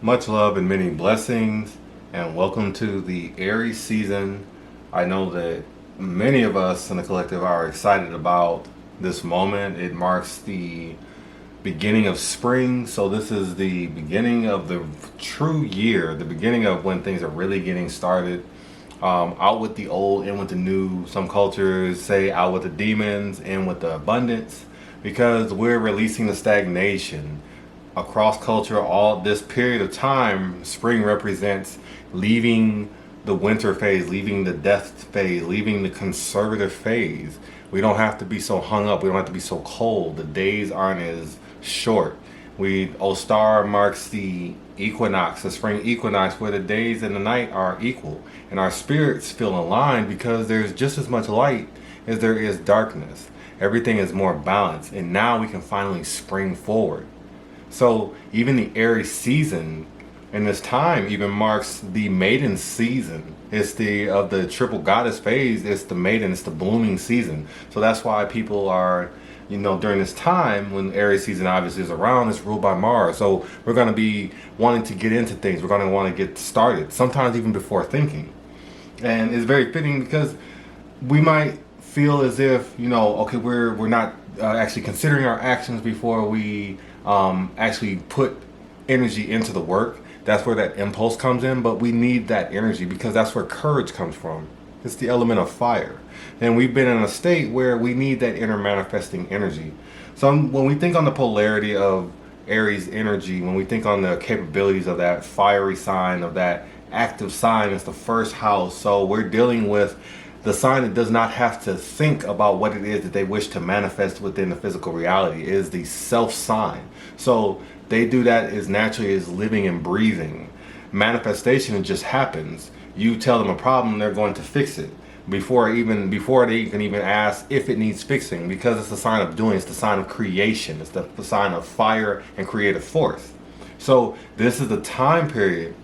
Much love and many blessings, and welcome to the Aries season. I know that many of us in the collective are excited about this moment. It marks the beginning of spring, so this is the beginning of the true year, the beginning of when things are really getting started. Out with the old, in with the new. Some cultures say out with the demons, in with the abundance, because we're releasing the stagnation across culture. All this period of time, spring represents leaving the winter phase, leaving the death phase, leaving the conservative phase. We don't have to be so hung up. We don't have to be so cold. The days aren't as short. Ostar marks the equinox, the spring equinox, where the days and the night are equal, and our spirits feel aligned because there's just as much light as there is darkness. Everything is more balanced, and now we can finally spring forward. So even the Aries season in this time even marks the maiden season. It's the of the triple goddess phase. It's the maiden. It's the blooming season. So that's why people are, during this time when Aries season obviously is around, it's ruled by Mars. So we're going to be wanting to get into things. We're going to want to get started. Sometimes even before thinking, and it's very fitting because we might feel as if okay, we're not actually considering our actions before we actually put energy into the work. That's where that impulse comes in, but we need that energy because that's where courage comes from. It's the element of fire, and we've been in a state where we need that inner manifesting energy. So when we think on the polarity of Aries energy, when we think on the capabilities of that fiery sign, of that active sign, it's the first house. So we're dealing with the sign that does not have to think about what it is that they wish to manifest within the physical reality. It is the self sign. So they do that as naturally as living and breathing. Manifestation, it just happens. You tell them a problem, they're going to fix it before they can even ask if it needs fixing, because it's the sign of doing. It's the sign of creation. It's the sign of fire and creative force. So this is the time period,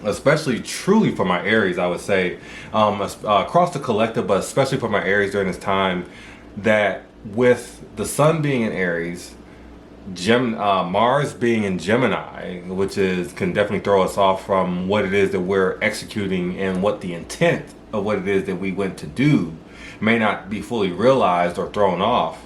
especially truly for my Aries, I would say, across the collective, but especially for my Aries during this time, that with the sun being in Aries, Mars being in Gemini, which can definitely throw us off from what it is that we're executing, and what the intent of what it is that we went to do may not be fully realized or thrown off.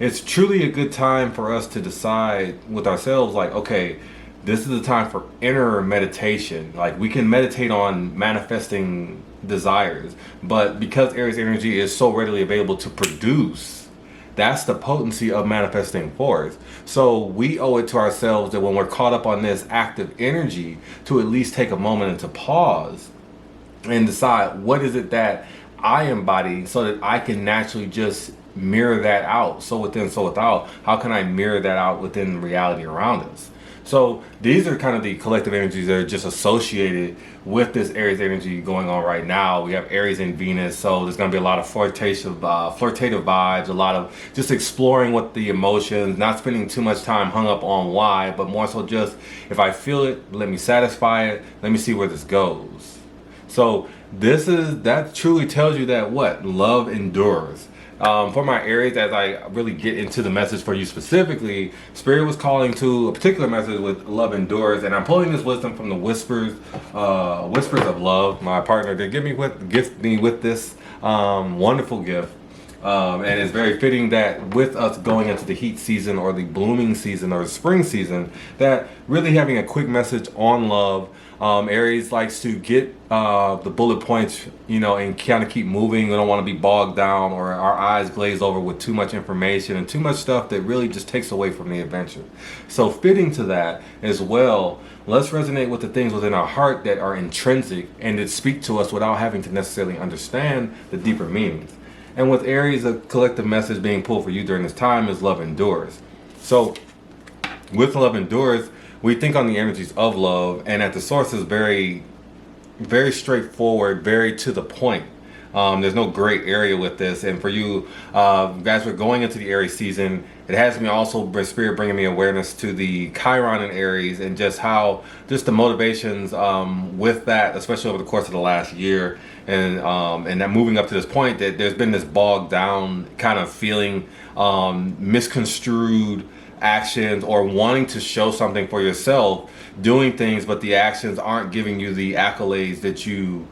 It's truly a good time for us to decide with ourselves, like, okay, this is the time for inner meditation. Like, we can meditate on manifesting desires, but because Aries energy is so readily available to produce, that's the potency of manifesting force. So we owe it to ourselves that when we're caught up on this active energy, to at least take a moment and to pause and decide, what is it that I embody, so that I can naturally just mirror that out. So within, so without. How can I mirror that out within reality around us? So these are kind of the collective energies that are just associated with this Aries energy going on right now. We have Aries and Venus, so there's going to be a lot of flirtative vibes, a lot of just exploring with the emotions, not spending too much time hung up on why, but more so just, if I feel it, let me satisfy it, let me see where this goes. So that truly tells you that what love endures. For my Aries, as I really get into the message for you specifically, Spirit was calling to a particular message with love endures, and I'm pulling this wisdom from the whispers of love. My partner did gift me with this wonderful gift, and it's very fitting that with us going into the heat season, or the blooming season, or the spring season, that really having a quick message on love. Aries likes to get the bullet points, and kind of keep moving. We don't want to be bogged down, or our eyes glaze over with too much information and too much stuff that really just takes away from the adventure. So fitting to that as well, let's resonate with the things within our heart that are intrinsic and that speak to us without having to necessarily understand the deeper meanings. And with Aries, a collective message being pulled for you during this time is love endures. So with love endures, we think on the energies of love, and at the source is very, very straightforward, very to the point. There's no gray area with this. And for you guys, we're going into the Aries season. It has me also, Spirit bringing me awareness to the Chiron in Aries, and just the motivations with that, especially over the course of the last year, and that moving up to this point, that there's been this bogged down kind of feeling, misconstrued actions or wanting to show something for yourself, doing things, but the actions aren't giving you the accolades that you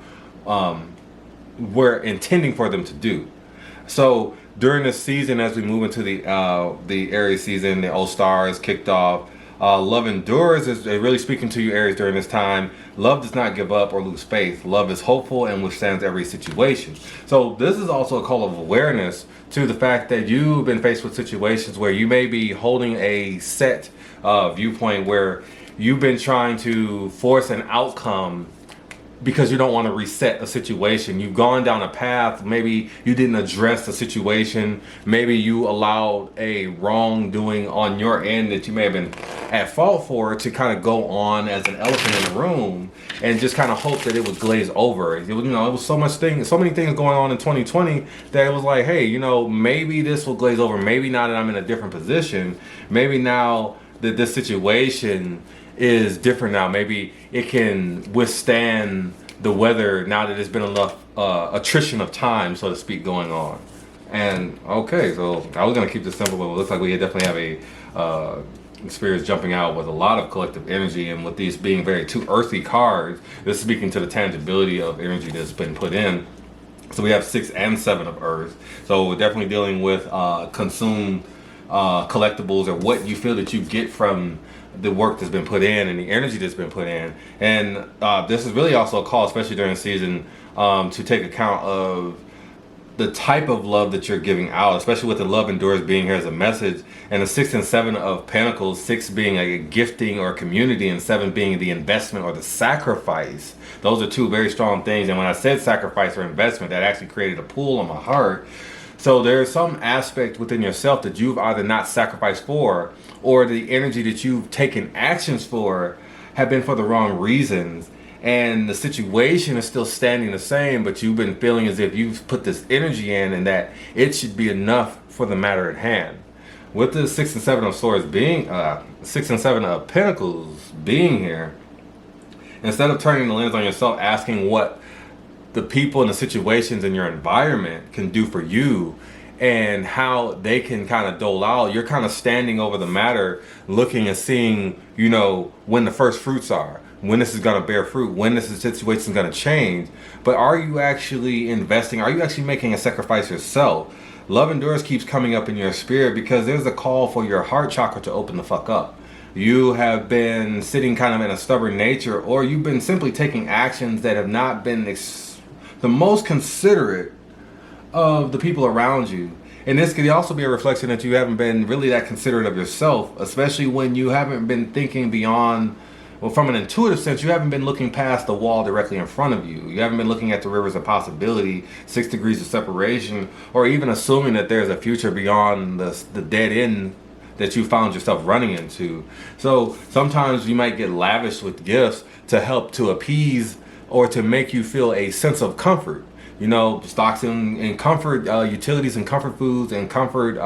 were intending for them to do. So during this season, as we move into the Aries season, the old star is kicked off. Love endures is really speaking to you, Aries, during this time. Love does not give up or lose faith. Love is hopeful and withstands every situation. So this is also a call of awareness to the fact that you've been faced with situations where you may be holding a set viewpoint where you've been trying to force an outcome because you don't want to reset a situation. You've gone down a path, maybe you didn't address the situation, maybe you allowed a wrongdoing on your end that you may have been at fault for to kind of go on as an elephant in the room and just kind of hope that it would glaze over. It was so many things going on in 2020 that it was like, hey, maybe this will glaze over, maybe now that I'm in a different position, maybe now that this situation is different now. Maybe it can withstand the weather now that there's been enough attrition of time, so to speak, going on. And okay, so I was gonna keep this simple, but it looks like we definitely have a experience jumping out with a lot of collective energy, and with these being very two earthy cards, this is speaking to the tangibility of energy that's been put in. So we have 6 and 7 of Earth. So we're definitely dealing with consumed collectibles, or what you feel that you get from the work that's been put in and the energy that's been put in. And this is really also a call, especially during the season, to take account of the type of love that you're giving out, especially with the love endures being here as a message, and the 6 and 7 of Pentacles, 6 being a gifting or a community, and 7 being the investment or the sacrifice. Those are two very strong things. And when I said sacrifice or investment, that actually created a pull on my heart. So there's some aspect within yourself that you've either not sacrificed for, or the energy that you've taken actions for have been for the wrong reasons. And the situation is still standing the same, but you've been feeling as if you've put this energy in and that it should be enough for the matter at hand. With the 6 and 7 of Swords being, 6 and 7 of Pentacles being here, instead of turning the lens on yourself, asking what the people and the situations in your environment can do for you and how they can kind of dole out, you're kind of standing over the matter, looking and seeing, when the first fruits are, when this is going to bear fruit, when this situation is going to change. But are you actually investing? Are you actually making a sacrifice yourself? Love endures keeps coming up in your spirit because there's a call for your heart chakra to open the fuck up. You have been sitting kind of in a stubborn nature, or you've been simply taking actions that have not been the most considerate of the people around you. And this could also be a reflection that you haven't been really that considerate of yourself, especially when you haven't been thinking beyond, well, from an intuitive sense, you haven't been looking past the wall directly in front of you. You haven't been looking at the rivers of possibility, 6 degrees of separation, or even assuming that there's a future beyond the dead end that you found yourself running into. So sometimes you might get lavished with gifts to help to appease or to make you feel a sense of comfort. Stocks in comfort, utilities and comfort foods and comfort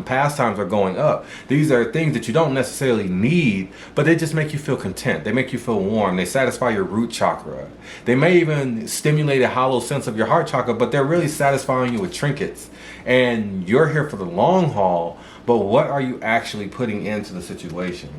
pastimes are going up. These are things that you don't necessarily need, but they just make you feel content. They make you feel warm. They satisfy your root chakra. They may even stimulate a hollow sense of your heart chakra, but they're really satisfying you with trinkets. And you're here for the long haul, but what are you actually putting into the situation?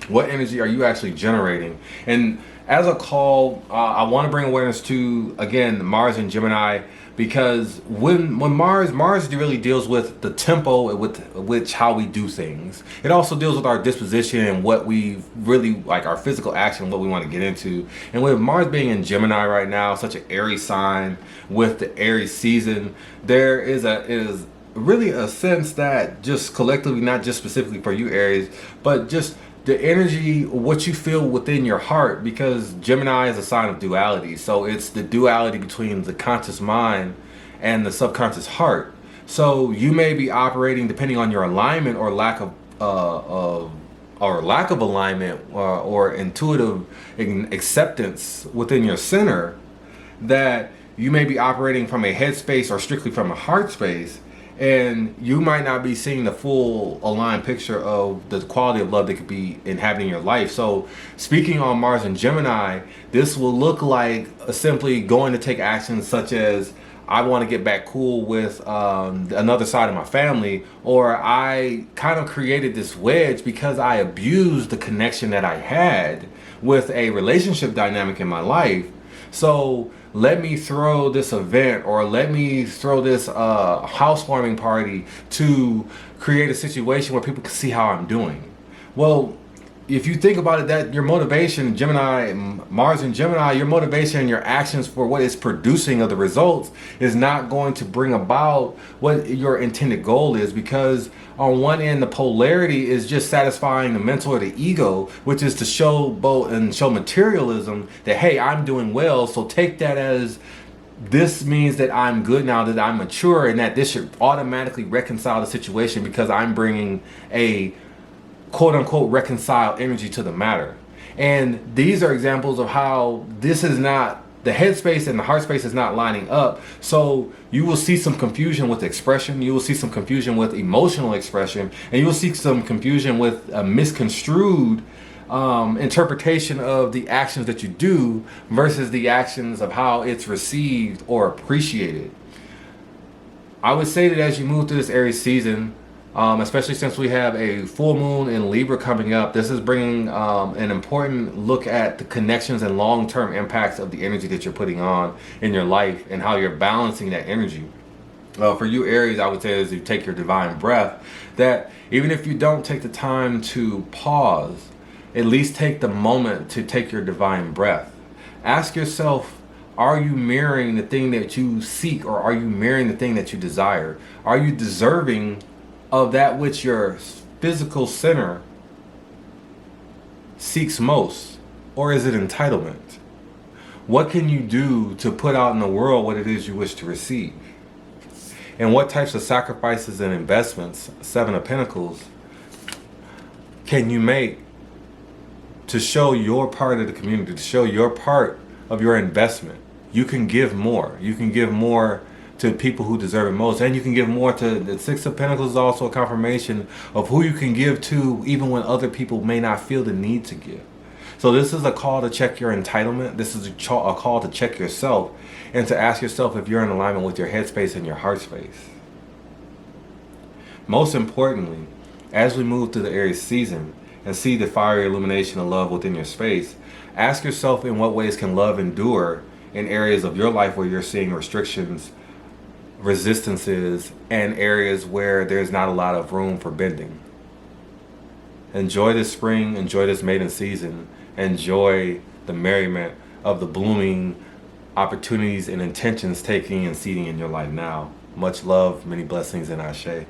What energy are you actually generating? And as a call, I want to bring awareness to, again, Mars and Gemini, because when Mars really deals with the tempo with which how we do things. It also deals with our disposition and what we really like, our physical action, what we want to get into. And with Mars being in Gemini right now, such an Aries sign with the Aries season, there is really a sense that just collectively, not just specifically for you Aries, but just the energy, what you feel within your heart, because Gemini is a sign of duality. So it's the duality between the conscious mind and the subconscious heart. So you may be operating, depending on your alignment or lack of alignment or intuitive acceptance within your center, that you may be operating from a head space or strictly from a heart space. And you might not be seeing the full aligned picture of the quality of love that could be inhabiting your life. So speaking on Mars and Gemini, this will look like simply going to take actions such as, I want to get back cool with another side of my family, or I kind of created this wedge because I abused the connection that I had with a relationship dynamic in my life. So let me throw this event, or let me throw this housewarming party to create a situation where people can see how I'm doing. Well, if you think about it, that your motivation, Gemini, Mars and Gemini, your motivation and your actions for what it's producing of the results is not going to bring about what your intended goal is, because on one end, the polarity is just satisfying the mental or the ego, which is to show both and show materialism that, hey, I'm doing well, so take that as this means that I'm good now, that I'm mature, and that this should automatically reconcile the situation because I'm bringing a quote unquote reconcile energy to the matter. And these are examples of how this is not, the headspace and the heart space is not lining up. So you will see some confusion with expression, you will see some confusion with emotional expression, and you will see some confusion with a misconstrued interpretation of the actions that you do versus the actions of how it's received or appreciated. I would say that as you move through this Aries season, especially since we have a full moon in Libra coming up, this is bringing an important look at the connections and long-term impacts of the energy that you're putting on in your life and how you're balancing that energy. For you Aries, I would say as you take your divine breath, that even if you don't take the time to pause, at least take the moment to take your divine breath. Ask yourself, are you mirroring the thing that you seek, or are you mirroring the thing that you desire? Are you deserving of that which your physical center seeks most, or is it entitlement? What can you do to put out in the world what it is you wish to receive? And what types of sacrifices and investments, Seven of Pentacles, can you make to show your part of the community, to show your part of your investment? You can give more. You can give more to people who deserve it most, and you can give more to the Six of Pentacles. Is also a confirmation of who you can give to even when other people may not feel the need to give. So this is a call to check your entitlement. This is a call to check yourself and to ask yourself if you're in alignment with your headspace and your heart space. Most importantly, as we move through the Aries season and see the fiery illumination of love within your space, ask yourself in what ways can love endure in areas of your life where you're seeing restrictions, resistances, and areas where there's not a lot of room for bending. Enjoy this spring, enjoy this maiden season, enjoy the merriment of the blooming opportunities and intentions taking and seeding in your life now. Much love, many blessings, and Ashe.